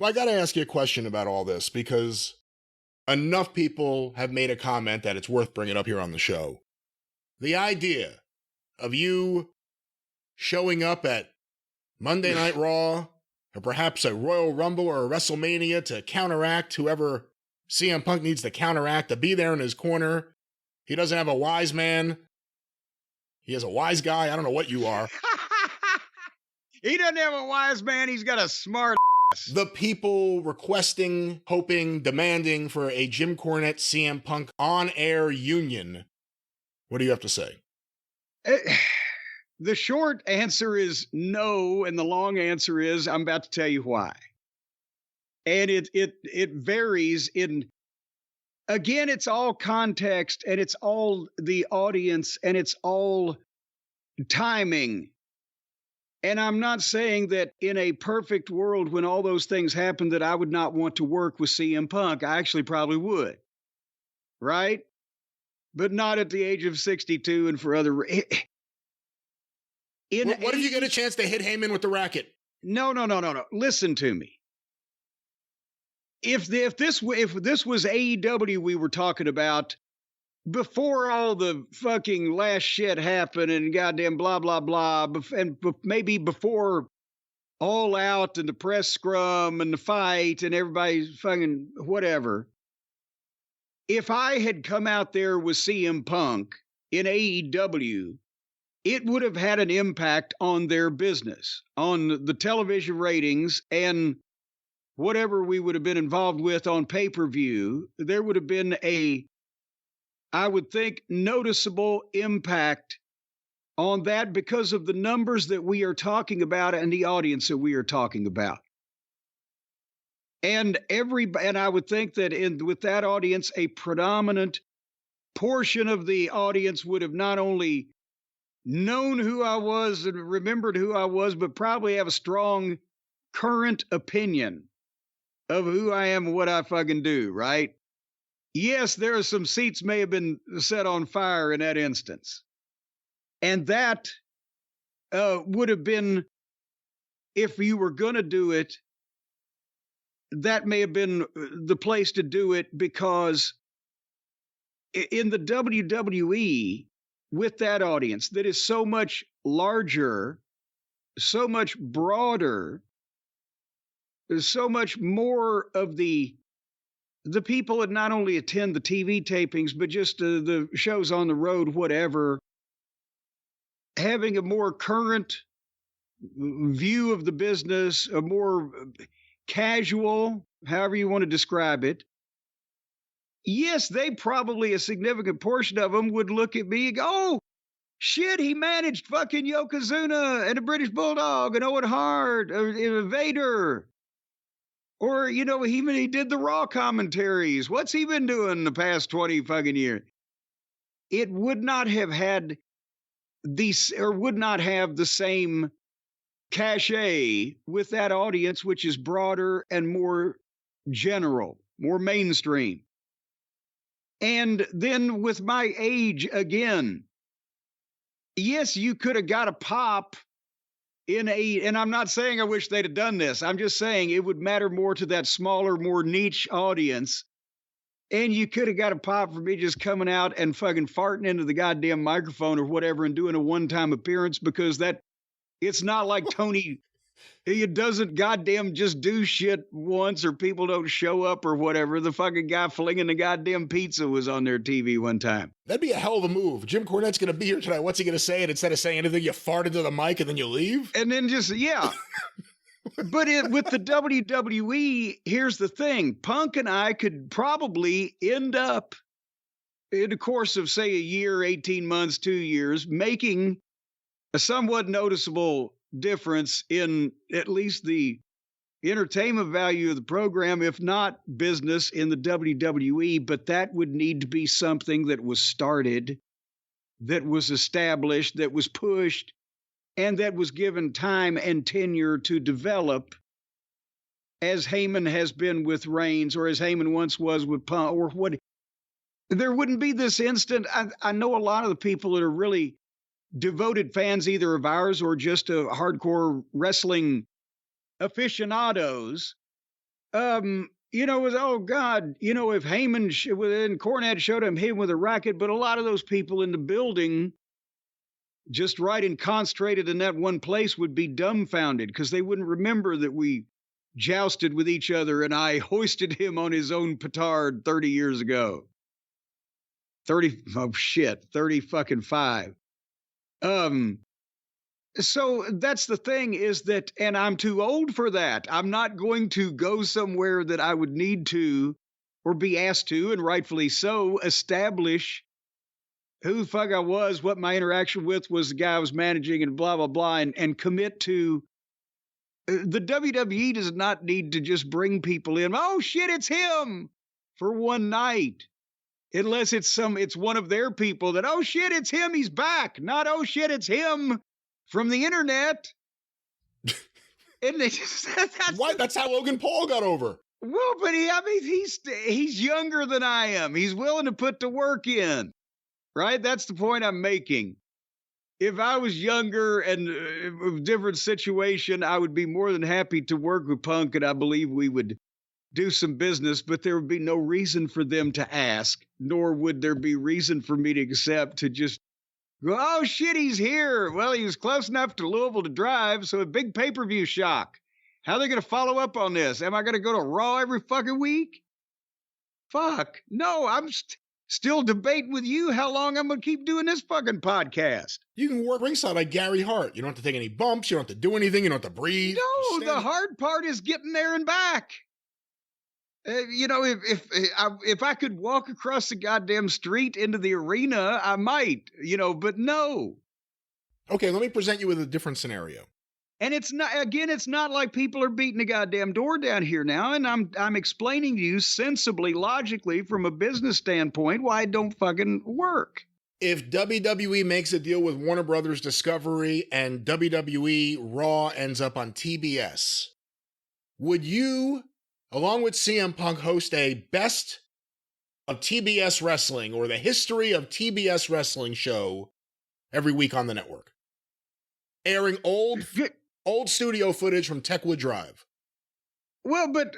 Well, I got to ask you a question about all this because enough people have made a comment that it's worth bringing up here on the show. The idea of you showing up at Monday Night Raw, or perhaps a Royal Rumble or a WrestleMania to counteract whoever CM Punk needs to counteract, to be there in his corner. He doesn't have a wise man. He has a wise guy. I don't know what you are. He doesn't have a wise man. He's got a smart ass. The people requesting, hoping, demanding for a Jim Cornette CM Punk on-air union. What do you have to say? The short answer is no, and the long answer is I'm about to tell you why. And it varies in, again, it's all context, and it's all the audience, and it's all timing. And I'm not saying that in a perfect world, when all those things happen, that I would not want to work with CM Punk. I actually probably would. Right? But not at the age of 62 and for other... What if you get a chance to hit Heyman with the racket? No. Listen to me. If this was AEW we were talking about before all the fucking last shit happened and goddamn blah, blah, blah, and maybe before All Out and the press scrum and the fight and everybody's fucking whatever, if I had come out there with CM Punk in AEW, it would have had an impact on their business, on the television ratings, and whatever we would have been involved with on pay-per-view. There would have been I would think, noticeable impact on that because of the numbers that we are talking about and the audience that we are talking about. And I would think that with that audience, a predominant portion of the audience would have not only known who I was and remembered who I was, but probably have a strong current opinion of who I am and what I fucking do, right? Yes, there are some seats may have been set on fire in that instance. And that would have been, if you were going to do it, that may have been the place to do it, because in the WWE, with that audience that is so much larger, so much broader, so much more of the people that not only attend the TV tapings, but just the shows on the road, whatever, having a more current view of the business, a more casual, however you want to describe it. Yes, they probably, a significant portion of them would look at me and go, oh, shit, he managed fucking Yokozuna and a British Bulldog and Owen Hart, Vader. Or, he did the Raw commentaries. What's he been doing the past 20 fucking years? It would not have had would not have the same cachet with that audience, which is broader and more general, more mainstream. And then with my age again, yes, you could have got a pop and I'm not saying I wish they'd have done this. I'm just saying it would matter more to that smaller, more niche audience. And you could have got a pop for me just coming out and fucking farting into the goddamn microphone or whatever and doing a one-time appearance, because it's not like Tony, he doesn't goddamn just do shit once or people don't show up or whatever. The fucking guy flinging the goddamn pizza was on their TV one time. That'd be a hell of a move. Jim Cornette's going to be here tonight. What's he going to say? And instead of saying anything, you fart into the mic and then you leave? And then just, yeah. But with the WWE, here's the thing. Punk and I could probably end up, in the course of, say, a year, 18 months, 2 years, making a somewhat noticeable difference in at least the entertainment value of the program, if not business in the WWE. But that would need to be something that was started, that was established, that was pushed, and that was given time and tenure to develop, as Heyman has been with Reigns, or as Heyman once was with Punk, or what. There wouldn't be this instant. I know a lot of the people that are really devoted fans, either of ours or just hardcore wrestling aficionados, With, oh God, if when Cornette showed him with a racket, but a lot of those people in the building just right and concentrated in that one place would be dumbfounded because they wouldn't remember that we jousted with each other and I hoisted him on his own petard 30 years ago. 30 fucking 5. So that's the thing is that, and I'm too old for that. I'm not going to go somewhere that I would need to or be asked to, and rightfully so, establish who the fuck I was, what my interaction with was the guy I was managing, and blah, blah, blah, and commit to. The WWE does not need to just bring people in. Oh, shit, it's him for one night. Unless it's one of their people that, oh, shit, it's him. He's back. Not, oh, shit, it's him from the internet. And they just, That's how Logan Paul got over. Well, but he's younger than I am. He's willing to put the work in. Right? That's the point I'm making. If I was younger and a different situation, I would be more than happy to work with Punk, and I believe we would do some business, but there would be no reason for them to ask, nor would there be reason for me to accept to just go, oh, shit, he's here. Well, he was close enough to Louisville to drive, so a big pay-per-view shock. How are they going to follow up on this? Am I going to go to Raw every fucking week? Fuck. No, I'm still debating with you how long I'm going to keep doing this fucking podcast. You can work ringside like Gary Hart. You don't have to take any bumps. You don't have to do anything. You don't have to breathe. No, the hard part is getting there and back. If I could walk across the goddamn street into the arena, I might, but no. Okay, let me present you with a different scenario. And it's not like people are beating the goddamn door down here now. And I'm explaining to you sensibly, logically, from a business standpoint, why it don't fucking work. If WWE makes a deal with Warner Brothers Discovery and WWE Raw ends up on TBS, would you, along with CM Punk, host a best of TBS wrestling or the history of TBS wrestling show every week on the network? Airing old studio footage from Techwood Drive. Well, but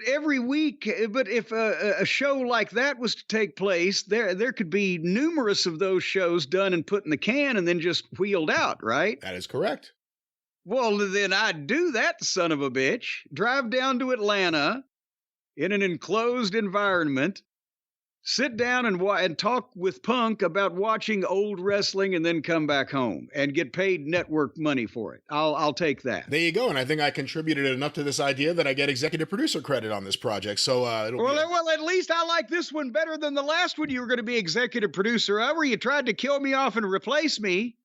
every week, but if a show like that was to take place, there could be numerous of those shows done and put in the can and then just wheeled out, right? That is correct. Well, then I'd do that, son of a bitch. Drive down to Atlanta in an enclosed environment, sit down and talk with Punk about watching old wrestling and then come back home and get paid network money for it. I'll take that. There you go. And I think I contributed enough to this idea that I get executive producer credit on this project. So, well, at least I like this one better than the last one you were going to be executive producer of, where you tried to kill me off and replace me.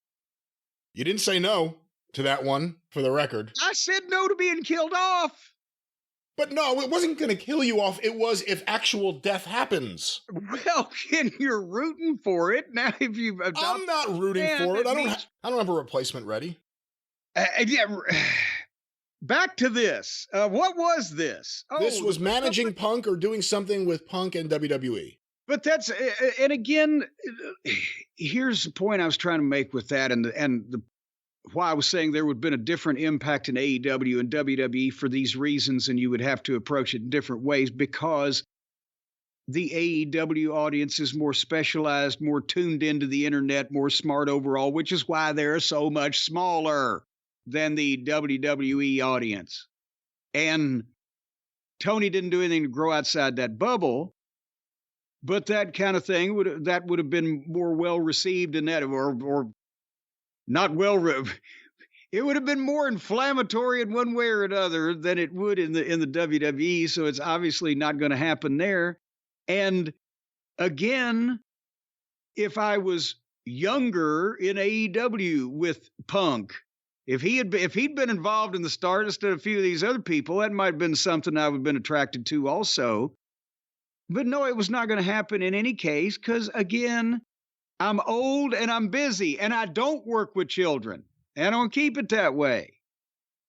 You didn't say no to that one, for the record. I said no to being killed off. But no, it wasn't going to kill you off. It was if actual death happens. Well, you're rooting for it. Now, if you've adopted... I'm not rooting for it. I don't have a replacement ready. Back to this. What was this? This was managing Punk or doing something with Punk and WWE. But that's, and again, here's the point I was trying to make with that, and why I was saying there would have been a different impact in AEW and WWE for these reasons, and you would have to approach it in different ways, because the AEW audience is more specialized, more tuned into the internet, more smart overall, which is why they're so much smaller than the WWE audience. And Tony didn't do anything to grow outside that bubble, but that kind of thing would have been more well received in that, or not well. It would have been more inflammatory in one way or another than it would in the WWE. So it's obviously not going to happen there. And again, if I was younger in AEW with Punk, if he'd been involved in the start instead of a few of these other people, that might have been something I would have been attracted to also. But no, it was not going to happen in any case, because again, I'm old and I'm busy and I don't work with children. And I don't keep it that way.